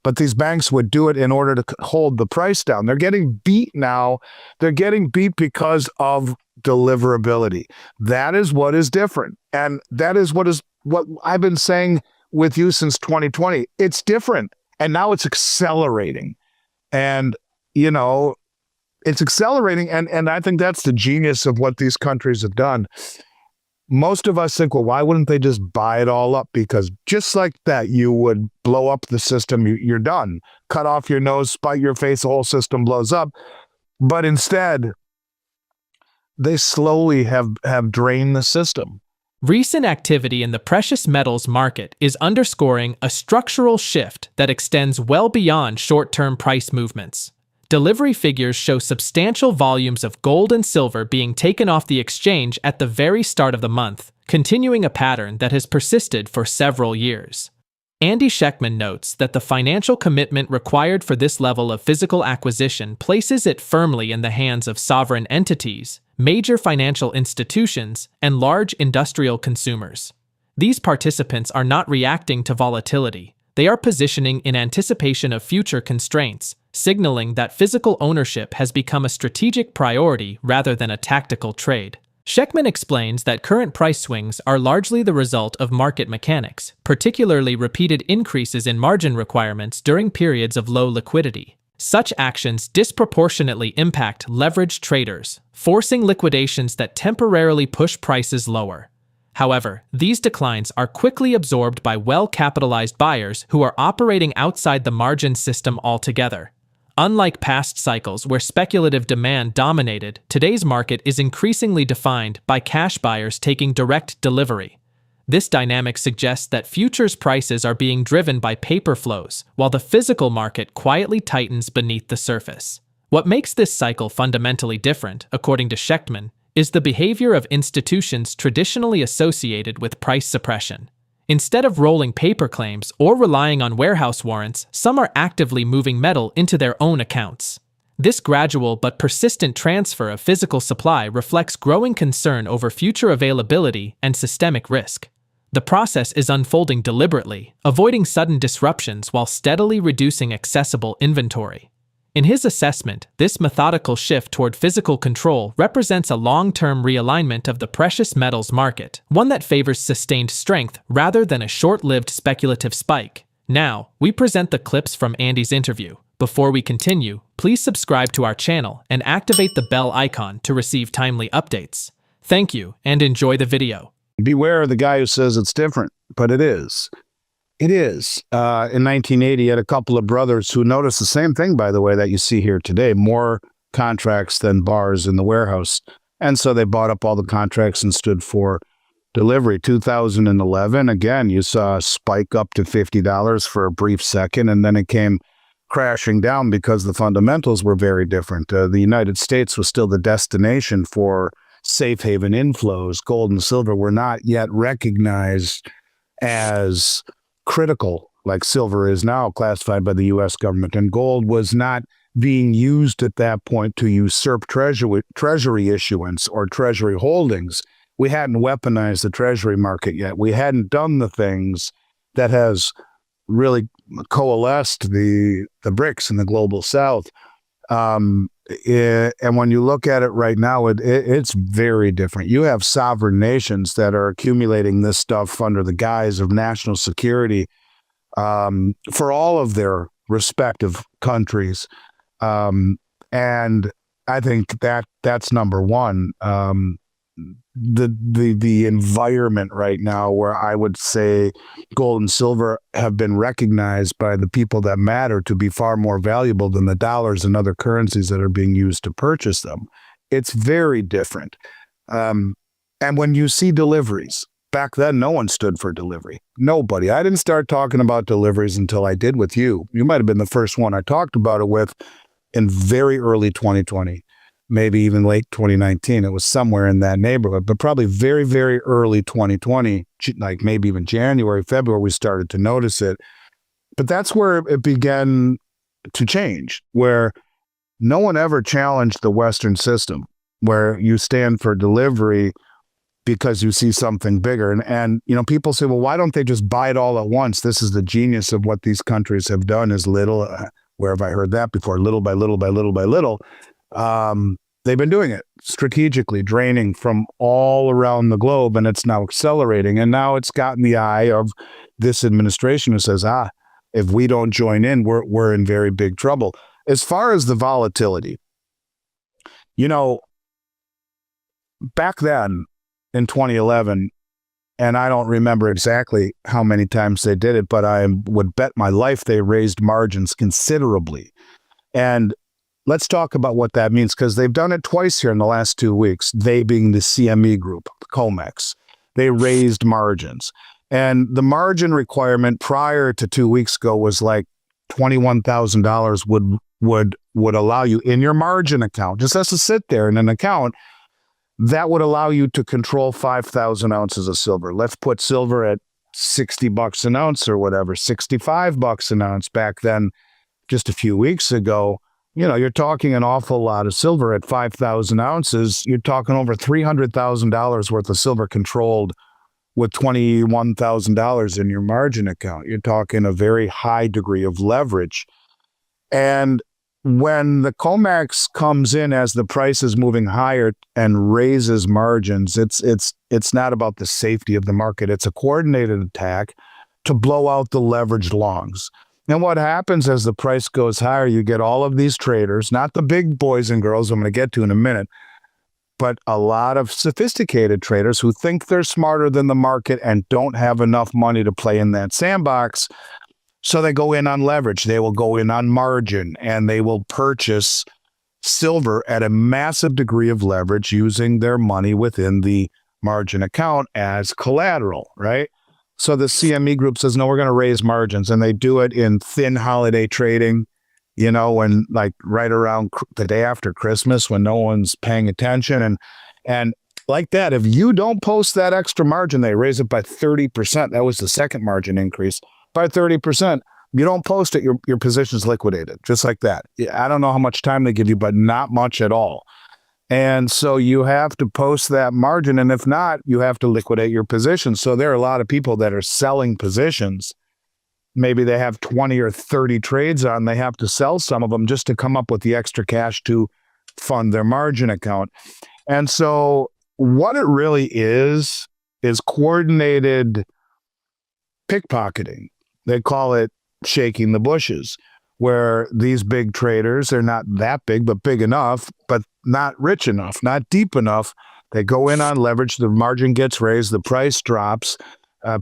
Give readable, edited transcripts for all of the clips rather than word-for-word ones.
but these banks would do it in order to hold the price down. They're getting beat now. They're getting beat because of deliverability. That is what is different. And that is what I've been saying with you since 2020. It's different. And now it's accelerating. And, it's accelerating. And I think that's the genius of what these countries have done. Most of us think, well, why wouldn't they just buy it all up? Because just like that, you would blow up the system. You're done. Cut off your nose, spite your face, the whole system blows up. But instead, they slowly have drained the system. Recent activity in the precious metals market is underscoring a structural shift that extends well beyond short-term price movements. Delivery figures show substantial volumes of gold and silver being taken off the exchange at the very start of the month, continuing a pattern that has persisted for several years. Andy Schectman notes that the financial commitment required for this level of physical acquisition places it firmly in the hands of sovereign entities, major financial institutions, and large industrial consumers. These participants are not reacting to volatility. They are positioning in anticipation of future constraints, signaling that physical ownership has become a strategic priority rather than a tactical trade. Schectman explains that current price swings are largely the result of market mechanics, particularly repeated increases in margin requirements during periods of low liquidity. Such actions disproportionately impact leveraged traders, forcing liquidations that temporarily push prices lower. However, these declines are quickly absorbed by well-capitalized buyers who are operating outside the margin system altogether. Unlike past cycles where speculative demand dominated, today's market is increasingly defined by cash buyers taking direct delivery. This dynamic suggests that futures prices are being driven by paper flows, while the physical market quietly tightens beneath the surface. What makes this cycle fundamentally different, according to Schectman, is the behavior of institutions traditionally associated with price suppression. Instead of rolling paper claims or relying on warehouse warrants, some are actively moving metal into their own accounts. This gradual but persistent transfer of physical supply reflects growing concern over future availability and systemic risk. The process is unfolding deliberately, avoiding sudden disruptions while steadily reducing accessible inventory. In his assessment, this methodical shift toward physical control represents a long-term realignment of the precious metals market, one that favors sustained strength rather than a short-lived speculative spike. Now, we present the clips from Andy's interview. Before we continue, please subscribe to our channel and activate the bell icon to receive timely updates. Thank you, and enjoy the video. Beware of the guy who says it's different, but it is. It is. In 1980, you had a couple of brothers who noticed the same thing, by the way, that you see here today, more contracts than bars in the warehouse. And so they bought up all the contracts and stood for delivery. 2011, again, you saw a spike up to $50 for a brief second, and then it came crashing down because the fundamentals were very different. The United States was still the destination for safe haven inflows. Gold and silver were not yet recognized as critical, like silver is now classified by the U.S. government, and gold was not being used at that point to usurp treasury issuance or treasury holdings. We hadn't weaponized the treasury market yet. We hadn't done the things that has really coalesced the BRICS in the global south. And when you look at it right now, it's very different. You have sovereign nations that are accumulating this stuff under the guise of national security for all of their respective countries. And I think that's number one. The environment right now where I would say gold and silver have been recognized by the people that matter to be far more valuable than the dollars and other currencies that are being used to purchase them. It's very different. And when you see deliveries, back then no one stood for delivery. Nobody. I didn't start talking about deliveries until I did with you. You might have been the first one I talked about it with in very early 2020. Maybe even late 2019. It was somewhere in that neighborhood, but probably very, very early 2020, like maybe even January, February, we started to notice it. But that's where it began to change, where no one ever challenged the Western system, where you stand for delivery because you see something bigger. And people say, well, why don't they just buy it all at once? This is the genius of what these countries have done is little, where have I heard that before? Little by little by little by little. They've been doing it strategically, draining from all around the globe, and it's now accelerating. And now it's gotten the eye of this administration who says, if we don't join in, we're in very big trouble. As far as the volatility, back then in 2011, and I don't remember exactly how many times they did it, but I would bet my life they raised margins considerably. And let's talk about what that means, because they've done it twice here in the last 2 weeks, they being the CME group, COMEX. They raised margins. And the margin requirement prior to 2 weeks ago was like $21,000 would allow you in your margin account, just has to sit there in an account, that would allow you to control 5,000 ounces of silver. Let's put silver at $60 an ounce or whatever, $65 an ounce back then, just a few weeks ago. You're talking an awful lot of silver at 5,000 ounces. You're talking over $300,000 worth of silver controlled with $21,000 in your margin account. You're talking a very high degree of leverage. And when the COMEX comes in as the price is moving higher and raises margins, it's not about the safety of the market. It's a coordinated attack to blow out the leveraged longs. And what happens as the price goes higher, you get all of these traders, not the big boys and girls I'm going to get to in a minute, but a lot of sophisticated traders who think they're smarter than the market and don't have enough money to play in that sandbox. So they go in on leverage, they will go in on margin, and they will purchase silver at a massive degree of leverage using their money within the margin account as collateral, right? So the CME group says, no, we're going to raise margins. And they do it in thin holiday trading, when like right around the day after Christmas when no one's paying attention. And like that, if you don't post that extra margin, they raise it by 30%. That was the second margin increase by 30%. You don't post it, your position's liquidated, just like that. I don't know how much time they give you, but not much at all. And so you have to post that margin. And if not, you have to liquidate your position. So there are a lot of people that are selling positions. Maybe they have 20 or 30 trades on. They have to sell some of them just to come up with the extra cash to fund their margin account. And so what it really is coordinated pickpocketing. They call it shaking the bushes, where these big traders, they're not that big, but big enough, but not rich enough, not deep enough. They go in on leverage, the margin gets raised, the price drops.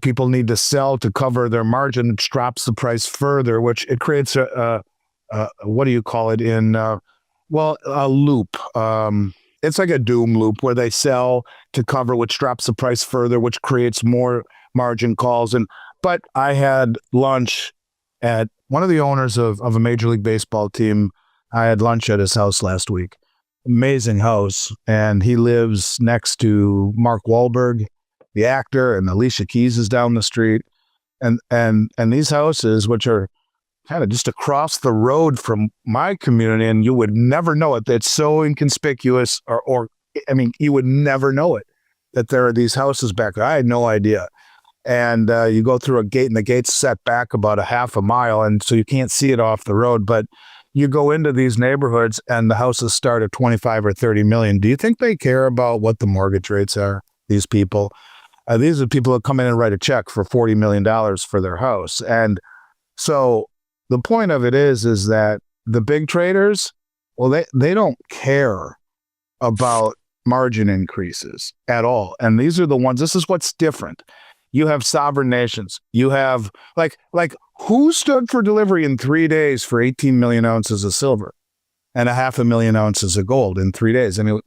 People need to sell to cover their margin, which drops the price further, which it creates what do you call it a loop. It's like a doom loop where they sell to cover, which drops the price further, which creates more margin calls. But I had lunch at one of the owners of a Major League Baseball team. I had lunch at his house last week. Amazing house. And he lives next to Mark Wahlberg, the actor, and Alicia Keys is down the street. And these houses, which are kind of just across the road from my community, and you would never know it. It's so inconspicuous, you would never know it, that there are these houses back there. I had no idea. And you go through a gate, and the gate's set back about a half a mile, and so you can't see it off the road. But you go into these neighborhoods, and the houses start at 25 or 30 million. Do you think they care about what the mortgage rates are, these people? These are people that come in and write a check for $40 million for their house. And so the point of it is that the big traders, well, they don't care about margin increases at all. And these are the ones, this is what's different. You have sovereign nations. You have like who stood for delivery in 3 days for 18 million ounces of silver and 500,000 ounces of gold in 3 days? I mean,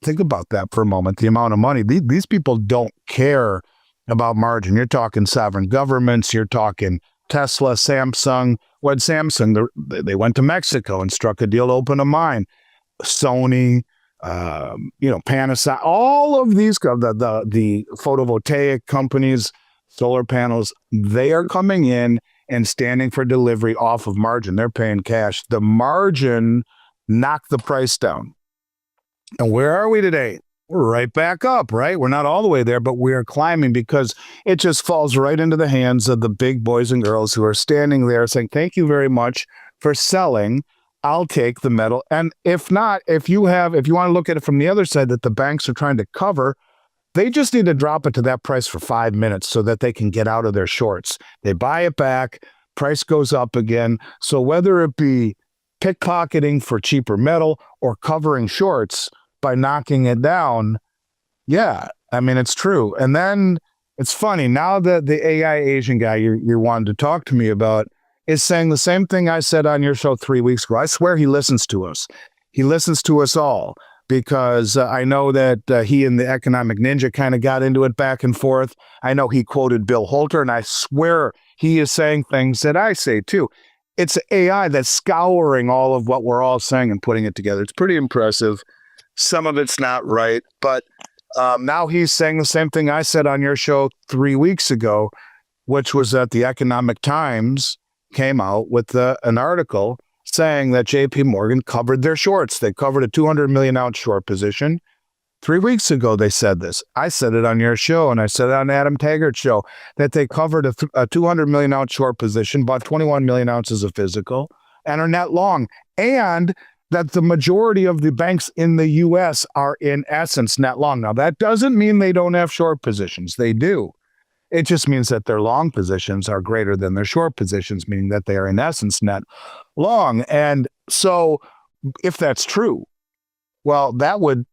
think about that for a moment. The amount of money, these people don't care about margin. You're talking sovereign governments. You're talking Tesla, Samsung. What Samsung? They went to Mexico and struck a deal to open a mine. Sony, Panasonic, all of these, the photovoltaic companies, solar panels, they are coming in and standing for delivery off of margin. They're paying cash. The margin knocked the price down. And where are we today? we're right back up, right? We're not all the way there, but we are climbing because it just falls right into the hands of the big boys and girls who are standing there saying, thank you very much for selling. I'll take the metal. And if not, if you want to look at it from the other side that the banks are trying to cover, they just need to drop it to that price for 5 minutes so that they can get out of their shorts. They buy it back, price goes up again. So whether it be pickpocketing for cheaper metal or covering shorts by knocking it down, yeah, I mean, it's true. And then it's funny, now that the AI Asian guy you wanted to talk to me about is saying the same thing I said on your show 3 weeks ago. I swear he listens to us. He listens to us all. Because I know that he and the Economic Ninja kind of got into it back and forth. I know he quoted Bill Holter, and I swear he is saying things that I say too. It's AI that's scouring all of what we're all saying and putting it together. It's pretty impressive. Some of it's not right, but now he's saying the same thing I said on your show 3 weeks ago, which was that the Economic Times came out with an article saying that JP Morgan covered their shorts. They covered a 200 million ounce short position. 3 weeks ago, they said this. I said it on your show, and I said it on Adam Taggart's show, that they covered a 200 million ounce short position, bought 21 million ounces of physical, and are net long. And that the majority of the banks in the U.S. are, in essence, net long. Now, that doesn't mean they don't have short positions. They do. It just means that their long positions are greater than their short positions, meaning that they are, in essence, net long. And so if that's true, well, that would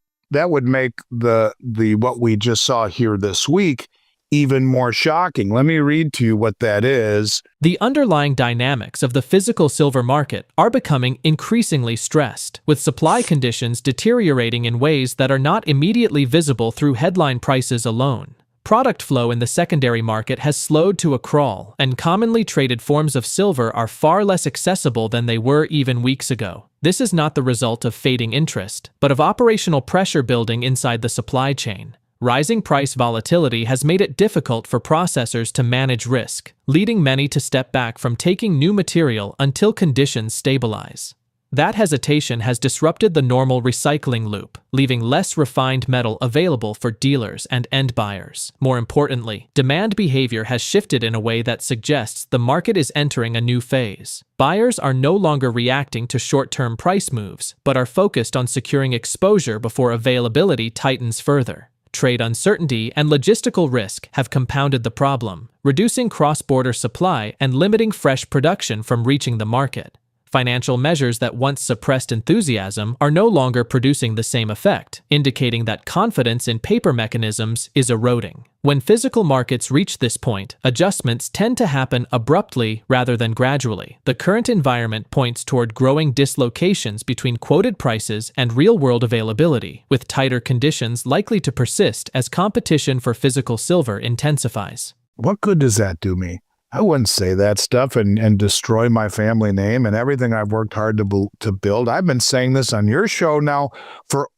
make the what we just saw here this week even more shocking. Let me read to you what that is. The underlying dynamics of the physical silver market are becoming increasingly stressed, with supply conditions deteriorating in ways that are not immediately visible through headline prices alone. Product flow in the secondary market has slowed to a crawl, and commonly traded forms of silver are far less accessible than they were even weeks ago. This is not the result of fading interest, but of operational pressure building inside the supply chain. Rising price volatility has made it difficult for processors to manage risk, leading many to step back from taking new material until conditions stabilize. That hesitation has disrupted the normal recycling loop, leaving less refined metal available for dealers and end buyers. More importantly, demand behavior has shifted in a way that suggests the market is entering a new phase. Buyers are no longer reacting to short-term price moves, but are focused on securing exposure before availability tightens further. Trade uncertainty and logistical risk have compounded the problem, reducing cross-border supply and limiting fresh production from reaching the market. Financial measures that once suppressed enthusiasm are no longer producing the same effect, indicating that confidence in paper mechanisms is eroding. When physical markets reach this point, adjustments tend to happen abruptly rather than gradually. The current environment points toward growing dislocations between quoted prices and real-world availability, with tighter conditions likely to persist as competition for physical silver intensifies. What good does that do me? I wouldn't say that stuff and destroy my family name and everything I've worked hard to build. I've been saying this on your show now for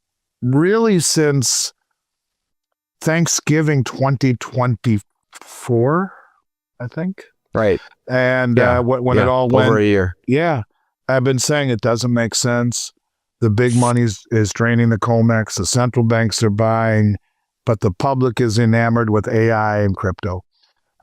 really since Thanksgiving 2024, I think. Right. And when it all went over a year. Yeah. I've been saying it doesn't make sense. The big money is draining the COMEX. The central banks are buying, but the public is enamored with AI and crypto.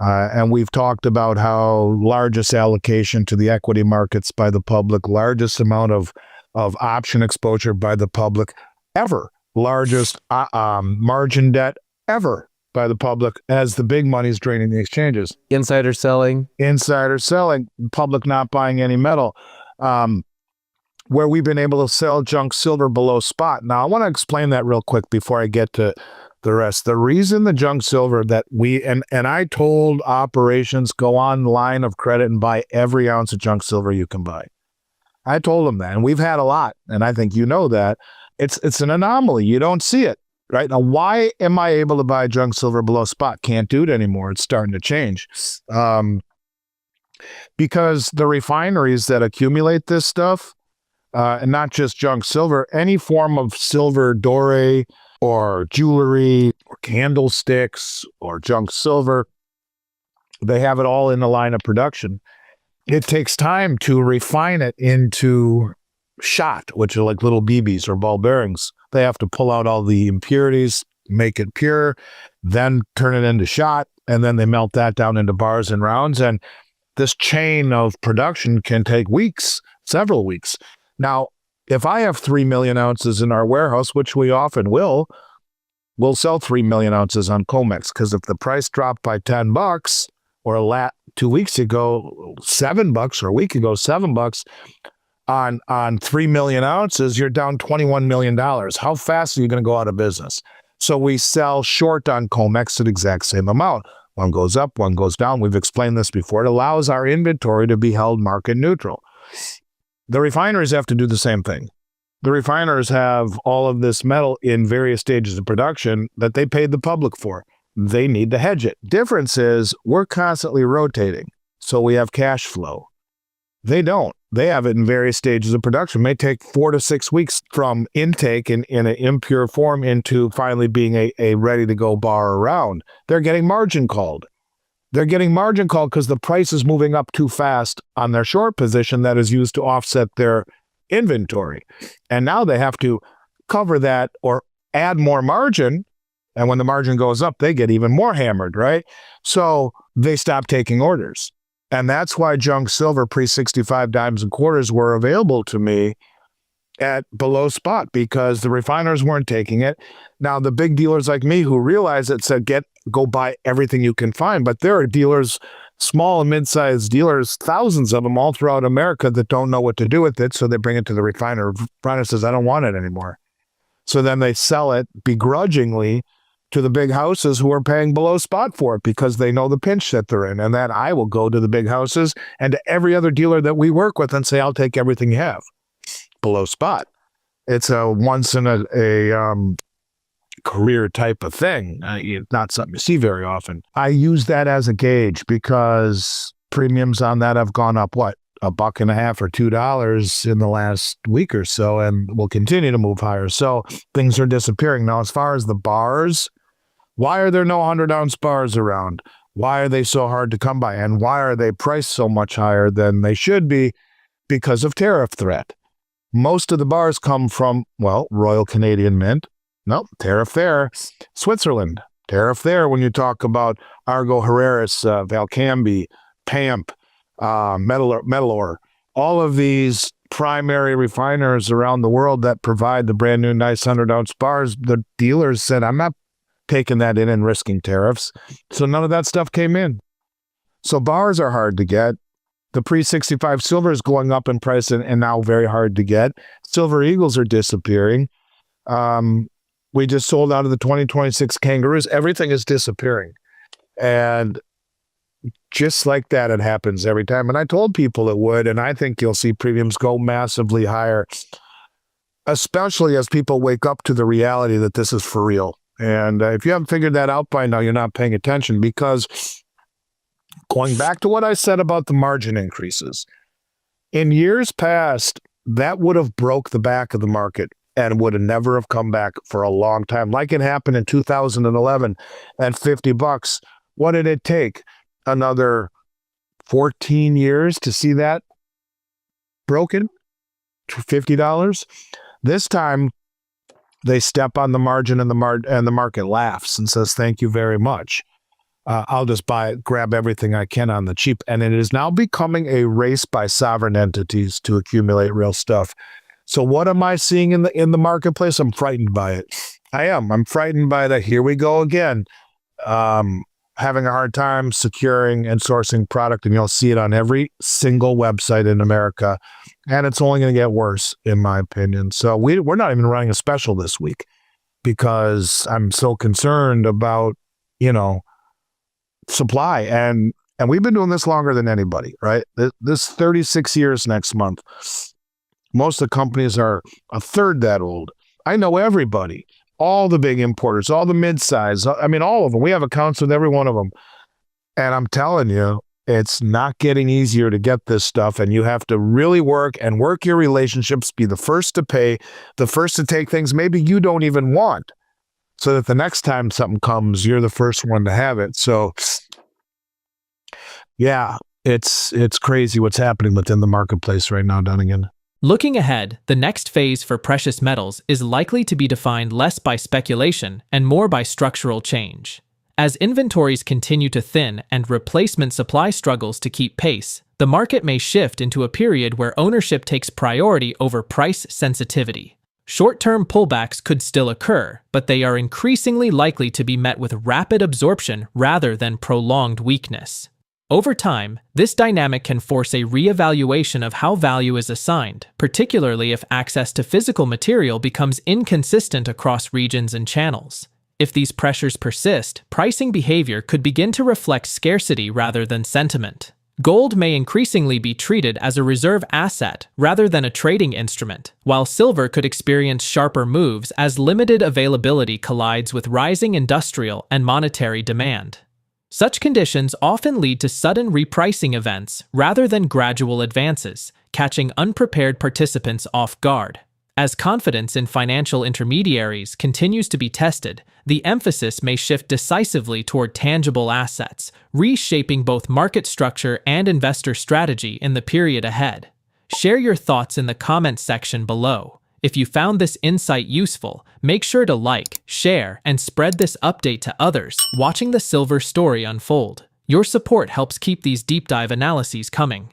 And we've talked about how largest allocation to the equity markets by the public, largest amount of option exposure by the public ever, largest margin debt ever by the public as the big money's draining the exchanges. Insider selling, public not buying any metal, where we've been able to sell junk silver below spot. Now, I want to explain that real quick before I get to the rest. The reason the junk silver that and I told operations, go on line of credit and buy every ounce of junk silver you can buy. I told them that, and we've had a lot, and I think you know that. It's an anomaly. You don't see it, right? Now, why am I able to buy junk silver below spot? Can't do it anymore. It's starting to change. Because the refineries that accumulate this stuff, and not just junk silver, any form of silver doré, or jewelry, or candlesticks, or junk silver. They have it all in the line of production. It takes time to refine it into shot, which are like little BBs or ball bearings. They have to pull out all the impurities, make it pure, then turn it into shot, and then they melt that down into bars and rounds. And this chain of production can take weeks, several weeks. Now, if I have 3 million ounces in our warehouse, which we often will, we'll sell 3 million ounces on COMEX, because if the price dropped by $10 or 2 weeks ago, $7, or a week ago, $7 on 3 million ounces, you're down $21 million. How fast are you going to go out of business? So we sell short on COMEX at the exact same amount. One goes up, one goes down. We've explained this before. It allows our inventory to be held market neutral. The refineries have to do the same thing. The refiners have all of this metal in various stages of production that they paid the public for. They need to hedge it. Difference is we're constantly rotating, so we have cash flow. They don't. They have it in various stages of production. It may take 4 to 6 weeks from intake in an impure form into finally being a ready-to-go bar or round. They're getting margin called. They're getting margin called because the price is moving up too fast on their short position that is used to offset their inventory. And now they have to cover that or add more margin. And when the margin goes up, they get even more hammered, right? So they stop taking orders. And that's why junk silver pre-65 dimes and quarters were available to me at below spot, because the refiners weren't taking it. Now, the big dealers like me who realized it said, go buy everything you can find. But there are dealers, small and mid-sized dealers, thousands of them all throughout America that don't know what to do with it. So they bring it to the refiner. The refiner says, I don't want it anymore. So then they sell it begrudgingly to the big houses who are paying below spot for it because they know the pinch that they're in. And then I will go to the big houses and to every other dealer that we work with and say, I'll take everything you have below spot. It's a once in a career type of thing. Not something you see very often. I use that as a gauge because premiums on that have gone up, what, $1.50 or $2 in the last week or so, and will continue to move higher. So things are disappearing. Now, as far as the bars, why are there no 100-ounce bars around? Why are they so hard to come by? And why are they priced so much higher than they should be? Because of tariff threat. Most of the bars come from, well, Royal Canadian Mint. No, tariff there. Switzerland, tariff there when you talk about Argo Herreris, Valcambi, PAMP, Metalor. All of these primary refiners around the world that provide the brand new nice 100-ounce bars, the dealers said, I'm not taking that in and risking tariffs. So none of that stuff came in. So bars are hard to get. The pre-65 silver is going up in price and now very hard to get. Silver Eagles are disappearing. We just sold out of the 2026 Kangaroos. Everything is disappearing. And just like that, it happens every time. And I told people it would, and I think you'll see premiums go massively higher, especially as people wake up to the reality that this is for real. And if you haven't figured that out by now, you're not paying attention, because going back to what I said about the margin increases, in years past, that would have broke the back of the market and would have never have come back for a long time. Like it happened in 2011 at $50. What did it take? Another 14 years to see that broken to $50. This time they step on the margin and the market laughs and says, thank you very much. I'll just grab everything I can on the cheap. And it is now becoming a race by sovereign entities to accumulate real stuff. So what am I seeing in the marketplace? I'm frightened by it. I am. I'm frightened by that. Here we go again. Having a hard time securing and sourcing product, and you'll see it on every single website in America. And it's only going to get worse, in my opinion. So we're not even running a special this week because I'm so concerned about, supply. And we've been doing this longer than anybody, right? This 36 years next month. Most of the companies are a third that old. I know everybody. All the big importers, all the mid-size, all of them. We have accounts with every one of them. And I'm telling you, it's not getting easier to get this stuff. And you have to really work your relationships, be the first to pay, the first to take things maybe you don't even want, so that the next time something comes, you're the first one to have it. So, yeah, it's crazy what's happening within the marketplace right now, Dunnigan. Looking ahead, the next phase for precious metals is likely to be defined less by speculation and more by structural change. As inventories continue to thin and replacement supply struggles to keep pace, the market may shift into a period where ownership takes priority over price sensitivity. Short-term pullbacks could still occur, but they are increasingly likely to be met with rapid absorption rather than prolonged weakness. Over time, this dynamic can force a re-evaluation of how value is assigned, particularly if access to physical material becomes inconsistent across regions and channels. If these pressures persist, pricing behavior could begin to reflect scarcity rather than sentiment. Gold may increasingly be treated as a reserve asset rather than a trading instrument, while silver could experience sharper moves as limited availability collides with rising industrial and monetary demand. Such conditions often lead to sudden repricing events rather than gradual advances, catching unprepared participants off guard. As confidence in financial intermediaries continues to be tested, the emphasis may shift decisively toward tangible assets, reshaping both market structure and investor strategy in the period ahead. Share your thoughts in the comments section below. If you found this insight useful, make sure to like, share, and spread this update to others watching the silver story unfold. Your support helps keep these deep dive analyses coming.